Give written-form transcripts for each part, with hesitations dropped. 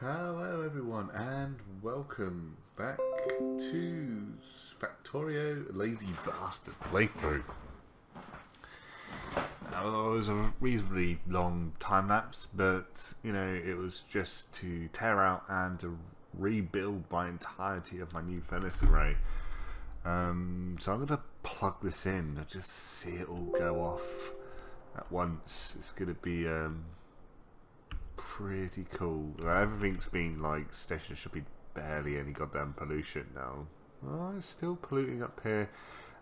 Hello everyone and welcome back to Factorio Lazy Bastard playthrough. Now, it was a reasonably long time lapse, but you know, it was just to tear out and to rebuild my entirety of my new furnace array. So I'm going to plug this in and just see it all go off at once. It's going to be pretty cool. Everything's been like stationed. There should be barely any goddamn pollution now. Oh, it's still polluting up here.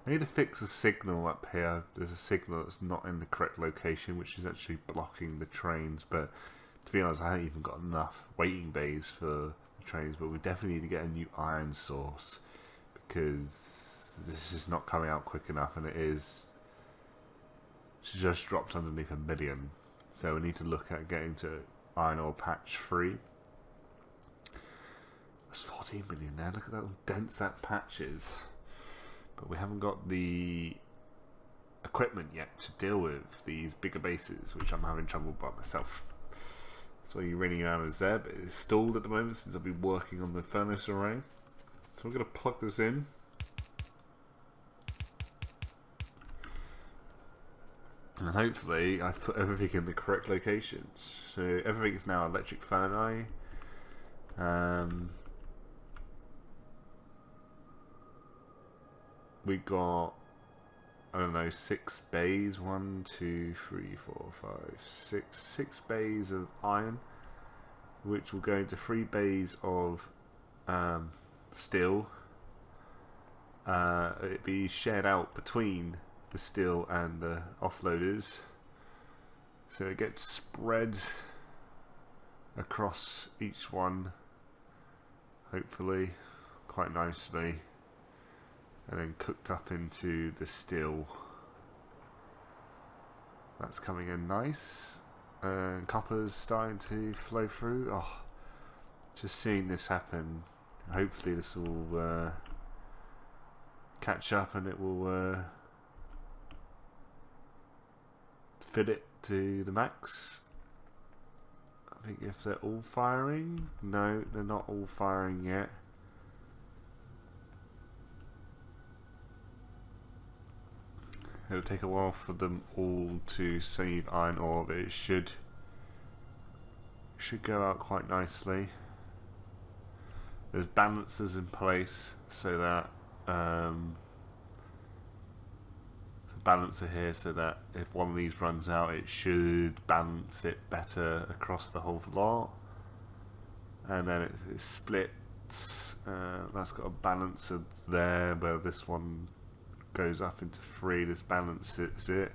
I need to fix a signal up here. There's a signal that's not in the correct location, which is actually blocking the trains. But to be honest, I haven't even got enough waiting bays for the trains. But we definitely need to get a new iron source because this is not coming out quick enough, and it is. It's just dropped underneath 1 million. So we need to look at getting to iron ore patch 3. That's 14 million now. Look at how dense that patch is. But we haven't got the equipment yet to deal with these bigger bases, which I'm having trouble by myself. That's why you're running around as there, but it's stalled at the moment since I've been working on the furnace array. So we're going to plug this in. And hopefully I've put everything in the correct locations. So everything is now electric furnace. We got, I don't know, 6 bays. 1, 2, 3, 4, 5, 6. 6 bays of iron, which will go into 3 bays of steel. It'd be shared out between the steel and the offloaders, so it gets spread across each one, hopefully quite nicely, and then cooked up into the steel. That's coming in nice, and copper's starting to flow through. Oh, just seeing this happen. Hopefully this will catch up and it will fit it to the max. I think if they're all firing, no, they're not all firing yet. It'll take a while for them all to save iron ore, but it should go out quite nicely. There's balancers in place so that balancer here, so that if one of these runs out, it should balance it better across the whole lot, and then it splits. That's got a balancer there where this one goes up into 3. This balances it.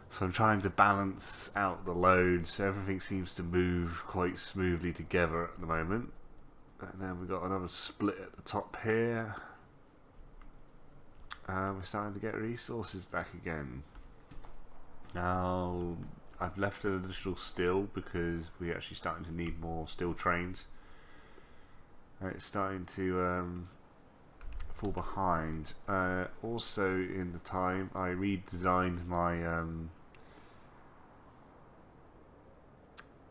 So I'm trying to balance out the load so everything seems to move quite smoothly together at the moment. And then we've got another split at the top here. We're starting to get resources back again. Now, I've left an additional steel because we're actually starting to need more steel trains. It's starting to fall behind. Also, in the time, I redesigned my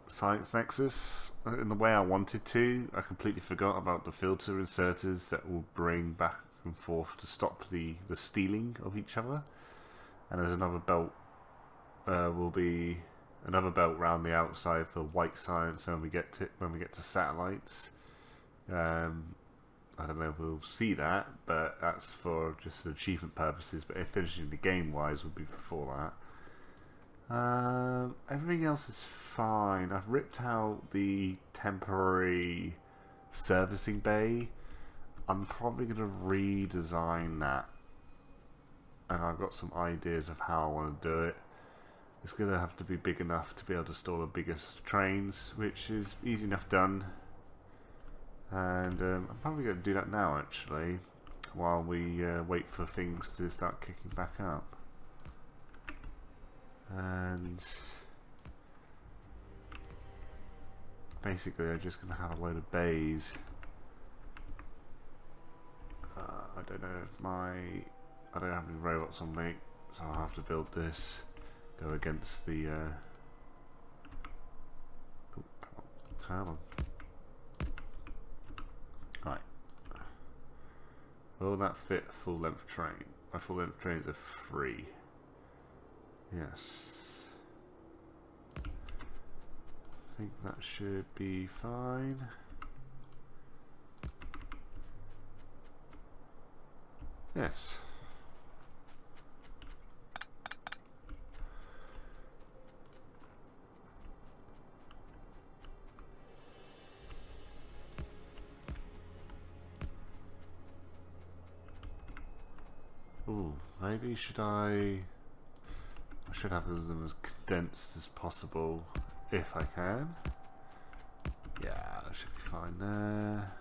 Science Nexus in the way I wanted to. I completely forgot about the filter inserters that will bring back and forth to stop the stealing of each other. And there's another belt, will be another belt round the outside for white science when we get to satellites. I don't know if we'll see that, but that's for just achievement purposes. But if finishing the game wise would be before that. Everything else is fine. I've ripped out the temporary servicing bay. I'm probably going to redesign that, and I've got some ideas of how I want to do it. It's going to have to be big enough to be able to store the biggest trains, which is easy enough done. And I'm probably going to do that now, actually, while we wait for things to start kicking back up. And basically I'm just going to have a load of bays. I don't know if I don't have any robots on me, so I'll have to build this. Go against the Come on. Right. Will that fit a full length train? My full length trains are 3. Yes. I think that should be fine. Yes. Ooh, maybe should I should have them as condensed as possible if I can. Yeah, that should be fine there.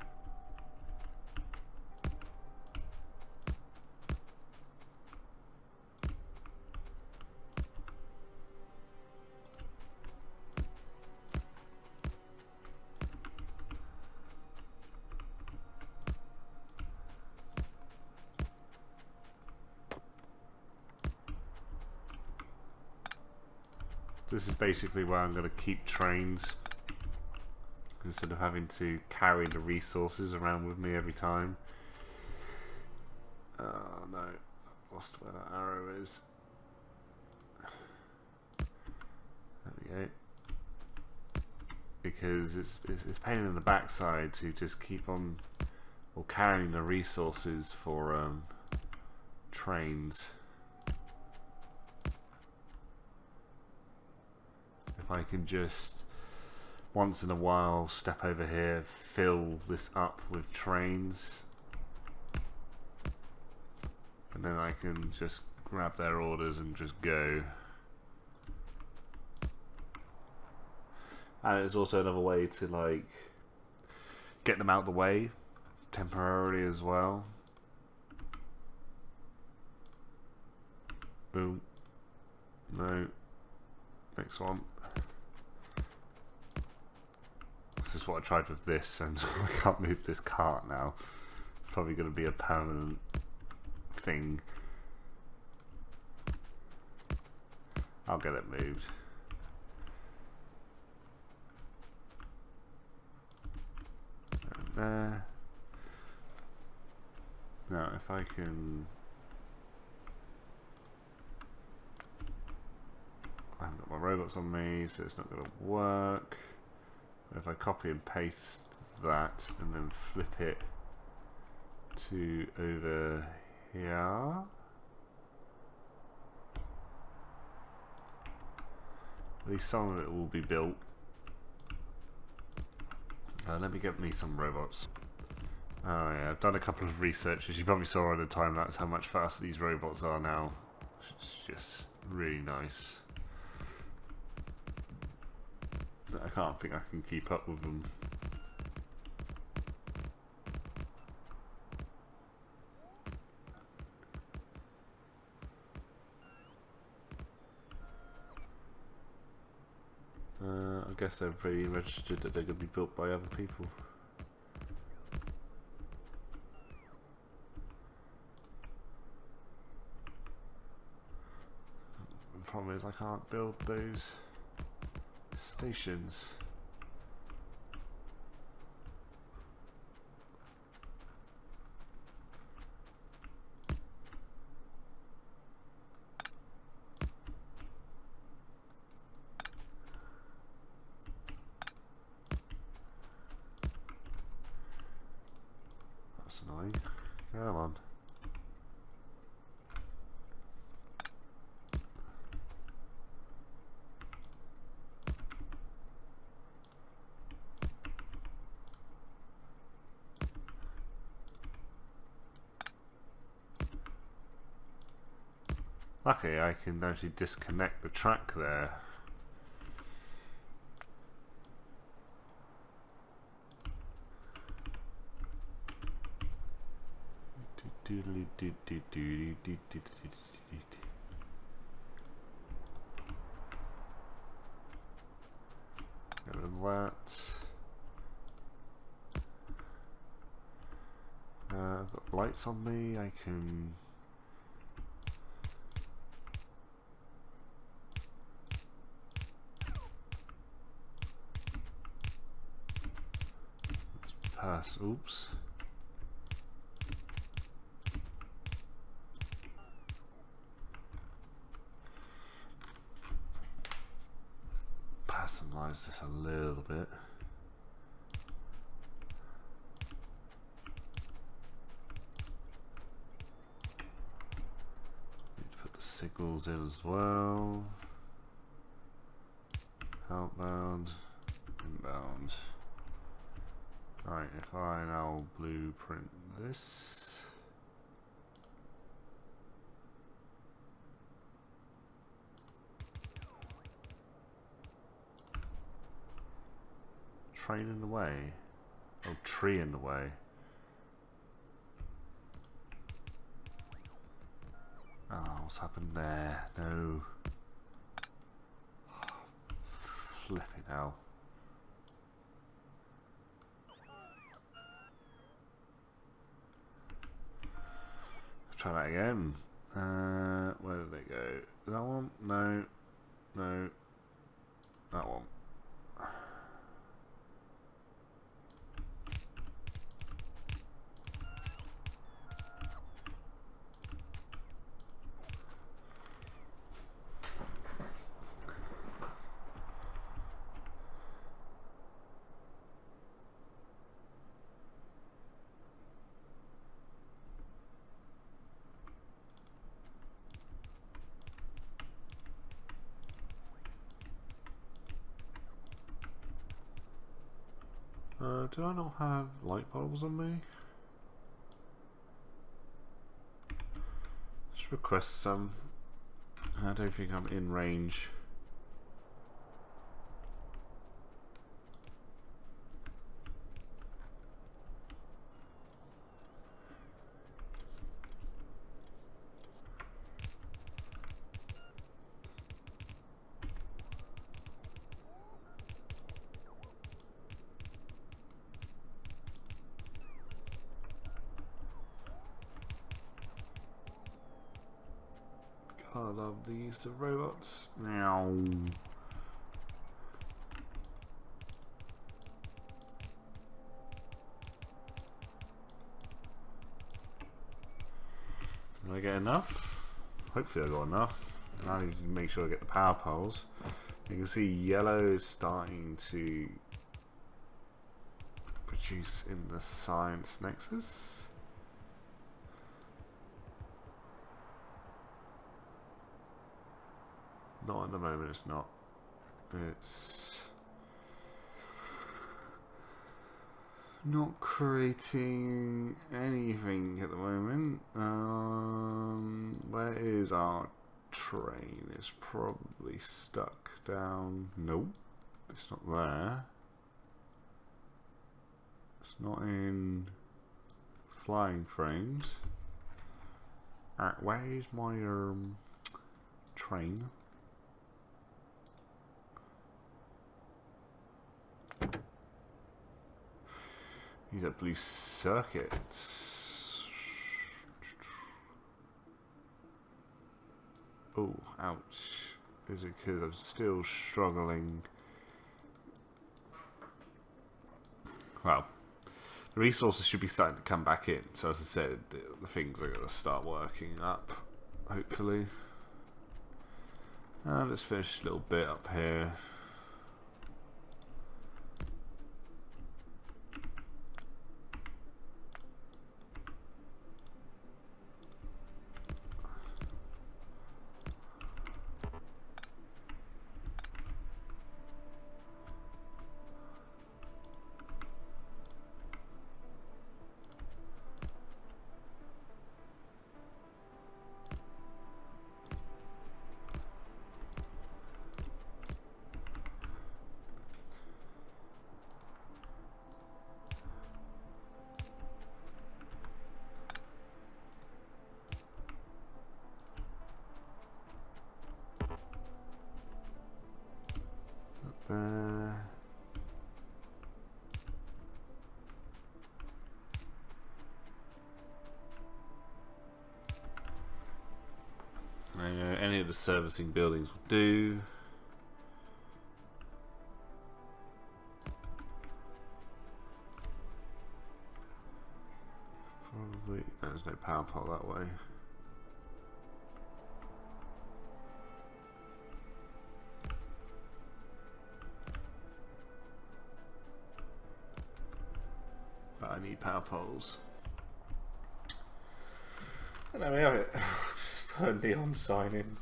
This is basically where I'm going to keep trains instead of having to carry the resources around with me every time. Oh no, I've lost where that arrow is. There we go. Because it's pain in the backside to just keep on or carrying the resources for trains. If I can just once in a while step over here, fill this up with trains, and then I can just grab their orders and just go. And it's also another way to like get them out of the way temporarily as well. Boom. No. Next one. This is what I tried with this, and I can't move this cart now. It's probably going to be a permanent thing. I'll get it moved. And there. Now, if I can. I haven't got my robots on me, so it's not going to work. If I copy and paste that and then flip it to over here, at least some of it will be built. Let me get me some robots. Oh yeah, I've done a couple of researches. You probably saw at the time that's how much faster these robots are now. It's just really nice. I can't think I can keep up with them. I guess they're very registered that they're going to be built by other people. The problem is I can't build those stations. That's annoying. Come on. Lucky I can actually disconnect the track there. Get rid of that. I've got lights on me, I can pass. Oops. Personalize this a little bit. Need to put the signals in as well. Outbound, inbound. Right, if I now blueprint this. Train in the way. Oh, tree in the way. Oh, what's happened there? No. Flipping hell. Let's try that again. Where did they go? That one? No. No. That one. Do I not have light bulbs on me? Let's request some. I don't think I'm in range. I love the use of robots. Meow. Did I get enough? Hopefully I got enough. And I need to make sure I get the power poles. You can see yellow is starting to produce in the science nexus. Not at the moment, it's not. It's not creating anything at the moment. Where is our train? It's probably stuck down. Nope, it's not there. It's not in flying frames. Where's my train? These are blue circuits. Oh, ouch. Is it because I'm still struggling? Well, the resources should be starting to come back in. So as I said, the things are going to start working up, hopefully. Let's finish a little bit up here. Any of the servicing buildings will do. probably... There's no power pole that way. But I need power poles. And there we have it. Just put a neon sign in.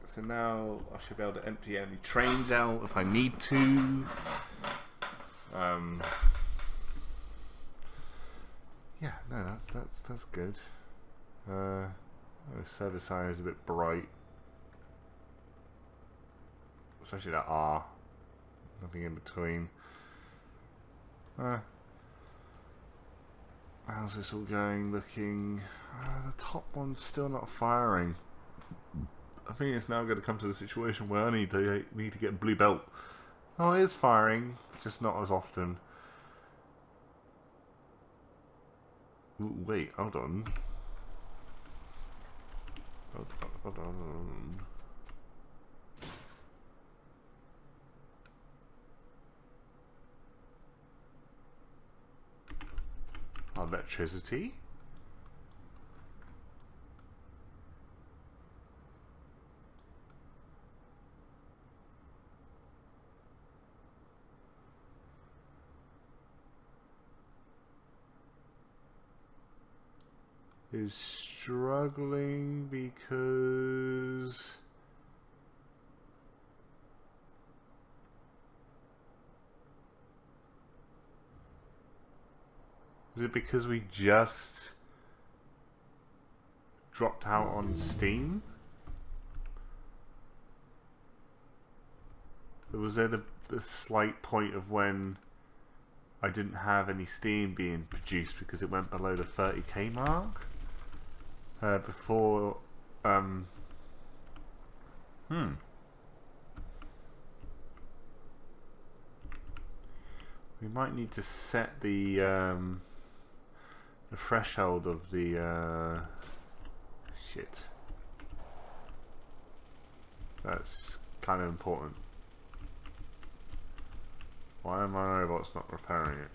So now I should be able to empty any trains out if I need to. Yeah, no, that's good. The service sign is a bit bright, especially that R. Nothing in between. How's this all going? Looking. The top one's still not firing. I think it's now going to come to the situation where I need to get a blue belt. Oh, it is firing, just not as often. Ooh, wait, hold on. Hold on. Electricity? Is struggling because is it because we just dropped out on Steam? Or was there a slight point of when I didn't have any Steam being produced because it went below the 30k mark? Before, we might need to set the threshold of the shit. That's kind of important. Why are my robots not repairing it?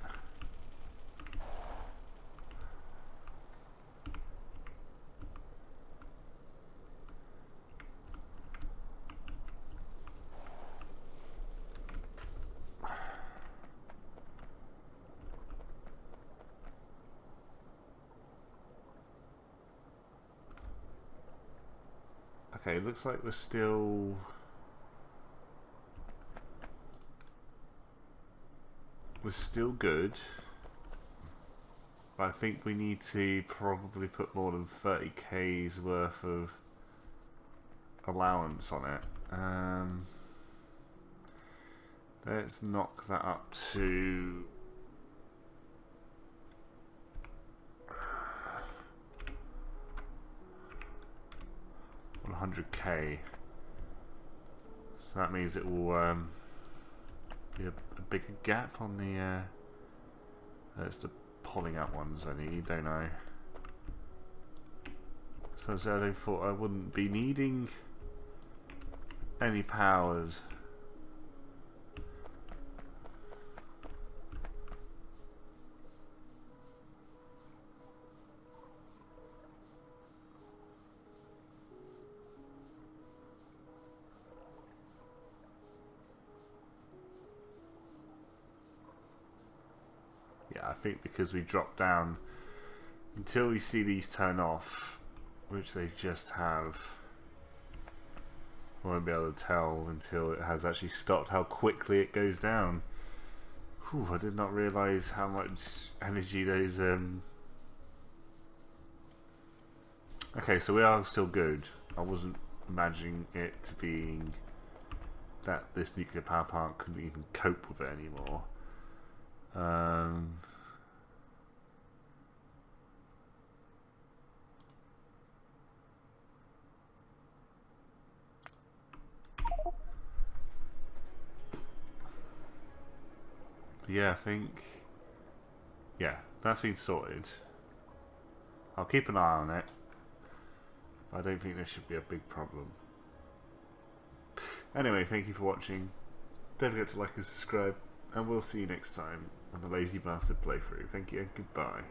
Okay, looks like we're still good. But I think we need to probably put more than 30k's worth of allowance on it. Let's knock that up to 100k. So that means it will be a bigger gap on the it's the pulling out ones I need, don't I? So I thought I wouldn't be needing any powers. I think because we dropped down until we see these turn off, which they just have, I won't be able to tell until it has actually stopped how quickly it goes down. Whew, I did not realise how much energy those okay, so we are still good. I wasn't imagining it to be that this nuclear power plant couldn't even cope with it anymore. Yeah, I think, yeah, that's been sorted. I'll keep an eye on it. I don't think there should be a big problem. Anyway, thank you for watching. Don't forget to like and subscribe, and we'll see you next time on the Lazy Bastard playthrough. Thank you and goodbye.